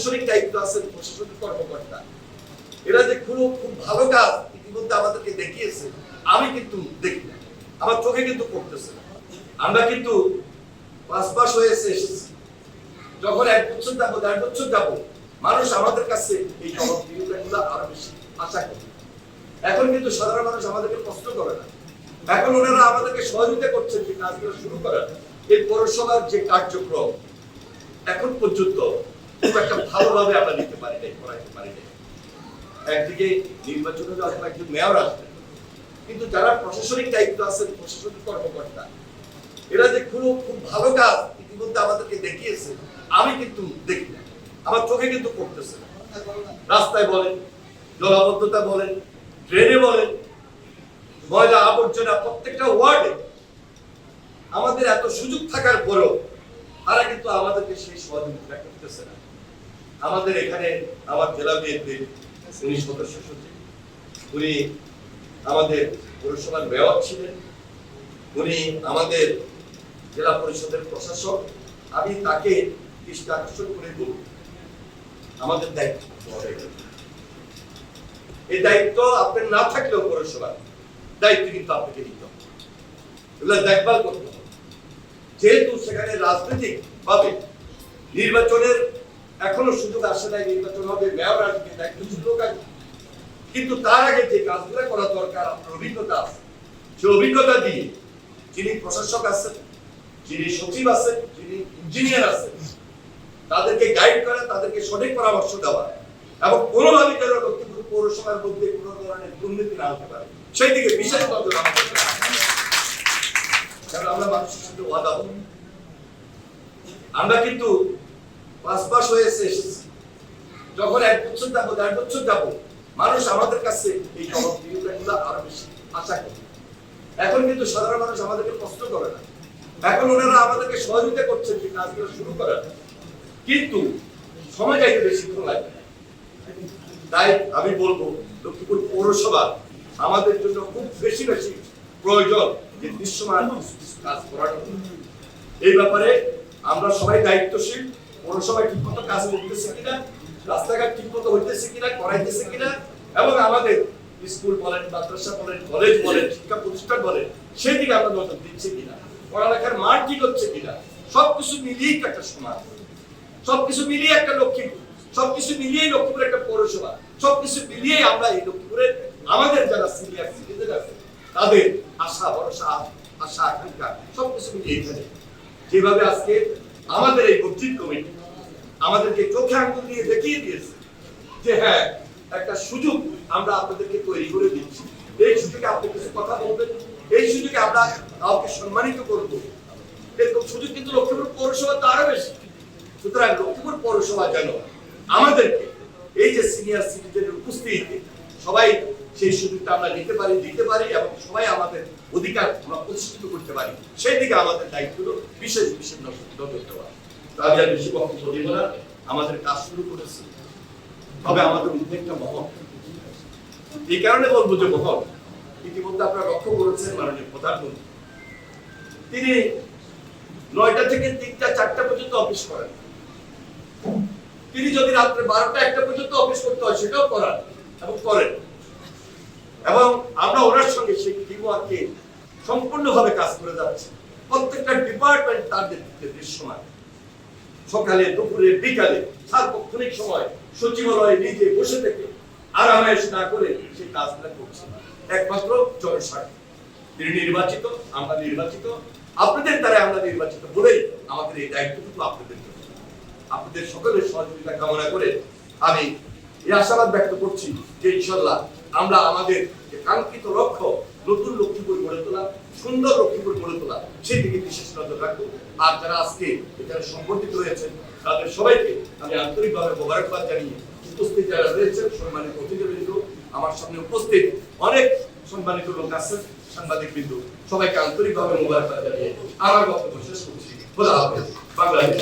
প্রশাসনিক দায়িত্ব আছেন, প্রশাসনিক কর্মকর্তা, এরা যে খুব ভালো কাজ ইতিমধ্যে আমাদেরকে দেখিয়েছে, আমি কিন্তু দেখি না, আমার চোখে কিন্তু পড়তেছে না। আমরা কিন্তু 5 মাস হয়েছে এসেছি, যখন 1 বছর যাবো 1.5 বছর যাবো মানুষ আমাদের কাছে এই জবাবদিহিতাগুলো আরো বেশি আশা করে। এখন কিন্তু সাধারণ মানুষ আমাদেরকে প্রশ্ন করে না, এখন ওনারা আমাদেরকে সহযোগিতা করছেন যে কাজগুলো শুরু করার। এই পৌরসভার যে কার্যক্রম এখন পর্যন্ত খুব একটা ভালোভাবে আমরা নিতে পারি নাই, করাইতে পারি নাই। একদিকে নির্বাচনে হয়তো একজন মেয়র আসবেন, কিন্তু যারা প্রশাসনিক দায়িত্ব আছেন, প্রশাসনিক কর্মকর্তা, এরা যে খুব ভালো কাজ ইতিমধ্যে আমাদেরকে দেখিয়েছে, আমি কিন্তু দেখি না, আমার চোখে কিন্তু পড়তেছে না। রাস্তায় বলেন, জলাবদ্ধতা বলেন, ট্রেনে বলেন, ময়লা আবর্জনা প্রত্যেকটা ওয়ার্ডে আমাদের এত সুযোগ থাকার পরেও তারা কিন্তু আমাদেরকে সেই সহযোগিতা করতেছে না। আমাদের এখানে আমার জেলা বিএনপির 19 সদস্য সচিব, উনি আমাদের পৌরসভার মেয়র ছিলেন, উনি আমাদের জেলা পরিষদের প্রশাসক। আমি তাকে দৃষ্টি আকর্ষণ করে বলব, আমাদের দায়িত্ব, এই দায়িত্ব আপনার না থাকলেও পৌরসভার দায়িত্ব কিন্তু আপনাকে নিতে হবে, এগুলো দেখভাল করতে হবে। যেহেতু সেখানে রাজনৈতিক ভাবে নির্বাচনের এখনো সুযোগ আসে নাই, নির্বাচন হবে, মেয়র আসবে, দায়িত্বশীল লোক আসবে, কিন্তু তার আগে যে কাজগুলো করা দরকার, আপনার অভিজ্ঞতা আছে, সেই অভিজ্ঞতা দিয়ে যিনি প্রশাসক আছেন, যিনি সচিব আছেন, যিনি ইঞ্জিনিয়ার আছেন, তাদেরকে গাইড করা, তাদেরকে সঠিক পরামর্শ দেওয়া, এবং কোনোভাবে যেন লক্ষ্মীপুর পৌরসভার মধ্যে কোনো ধরনের দুর্নীতি না হতে পারে সেই দিকে বিশেষ নজর রাখতে হবে। কারণ আমরা মানুষের সাথে ওয়াদা করি, আমরা কিন্তু 5 মাস হয়েছে এসেছি, যখন 1 বছর যাবো 1.5 বছর যাবো মানুষ আমাদের কাছে এই জবাবদিহিতাগুলো আরো বেশি আশা করে। এখন কিন্তু সাধারণ মানুষ আমাদেরকে প্রশ্ন করে না, এখন ওনারা আমাদেরকে সহযোগিতা করছেন যে কাজগুলো শুরু করার, কিন্তু সময় যাইতে বেশিক্ষণ লাগবে। তাই আমি বলবো লক্ষ্মীপুর পৌরসভা আমাদের জন্য খুব বেশি প্রয়োজন যে দৃশ্যমান কাজ করার। এই ব্যাপারে আমরা সবাই দায়িত্বশীল, পৌরসভা ঠিকমতো কাজ করতেছে কিনা, রাস্তাঘাট ঠিকমতো হইতেছে কিনা, করাইতেছে কিনা, এবং আমাদের স্কুল বলেন, মাদ্রাসা বলেন, কলেজ বলেন, শিক্ষা প্রতিষ্ঠান বলেন, সেই দিকে আমরা নজর দিচ্ছি কিনা, পড়ালেখার মান ঠিক হচ্ছে কিনা, সবকিছু মিলিয়ে একটা সমাজ, সবকিছু মিলিয়ে একটা লক্ষ্মীপুর, সবকিছু মিলিয়ে লক্ষ্মীপুর একটা পৌরসভা, সবকিছু মিলিয়ে আমরা এই লক্ষ্মীপুরের আমাদের যারা সিনিয়র সিটিজেন আছে তাদের আশা ভরসা, আশা আকাঙ্ক্ষা সবকিছু মিলিয়ে এখানে যেভাবে আজকে আমাদের এই মসজিদ কমিটি আমাদেরকে চোখে আঙ্গুল দিয়ে দেখিয়ে দিয়েছে যে হ্যাঁ একটা সুযোগ আমরা আপনাদেরকে তৈরি করে দিচ্ছি, এই সুযোগে আপনি কিছু কথা বলবেন, এই সুযোগে আমরা কাউকে সম্মানিত করবো, এরকম সুযোগ কিন্তু লক্ষ্মীপুর পৌরসভা তো আরো বেশি। সুতরাং লক্ষ্মীপুর পৌরসভা যেন আমাদেরকে এই যে সিনিয়র সিটিজেনের উপস্থিতিতে সবাই সেই সুযোগটা আমরা দিতে পারি এবং সবাই আমাদের অধিকার আমরা প্রতিষ্ঠিত করতে পারি, সেই দিকে আমাদের দায়িত্ব হলো বিশেষ নজর দেওয়া। আমি আর বেশি বক্তব্য দিব না, আমাদের কাজ শুরু করেছি, তবে আমাদের উদ্বেগটা মহৎ। এই কারণে বলবো যে মহৎ, ইতিমধ্যে আপনারা লক্ষ্য করেছেন মাননীয় প্রধানমন্ত্রী তিনি 9টা থেকে 3টা 4টা পর্যন্ত অফিস করেন, তিনি যদি রাত্রে 12টা 1টা পর্যন্ত অফিস করতে হয় সেটাও করান এবং করেন, এবং আমরা ওনার সঙ্গে সেই টিমওয়ার্কে সম্পূর্ণভাবে কাজ করে যাচ্ছি। প্রত্যেকটা ডিপার্টমেন্ট তার নেতৃত্বে দৃশ্যমান, সকালে দুপুরে বিকালে সার্বক্ষণিক সময় সচিবালয়ে নিজে বসে থেকে আরামায়েশ না করে সেই কাজগুলো করছে একমাত্র জনস্বার্থে। তিনি নির্বাচিত, আমরা নির্বাচিত, আপনাদের দ্বারা আমরা নির্বাচিত বলেই আমাদের এই দায়িত্বটুকু আপনাদের জন্য, আপনাদের সকলের সহযোগিতা কামনা করে আমি এই আশাবাদ ব্যক্ত করছি যে ইনশাআল্লাহ আমরা আমাদের যে কাঙ্ক্ষিত লক্ষ্য নতুন লক্ষ্মীপুর গড়ে তোলা, সুন্দর লক্ষ্মীপুর গড়ে তোলা, সেই দিকে বিশেষ নজর রাখবো। আর যারা আজকে এখানে সংগঠিত হয়েছেন তাদের সবাইকে আমি আন্তরিকভাবে মোবারকবাদ জানিয়ে উপস্থিত যারা রয়েছেন সম্মানিত অতিথিবৃন্দ, আমার সামনে উপস্থিত অনেক সম্মানিত লোক আছেন, সাংবাদিকবৃন্দ, সবাইকে আন্তরিকভাবে মোবারকবাদ জানিয়ে আমার বক্তব্য শেষ করছি। খোদা হাফেজ। বাংলাদেশ।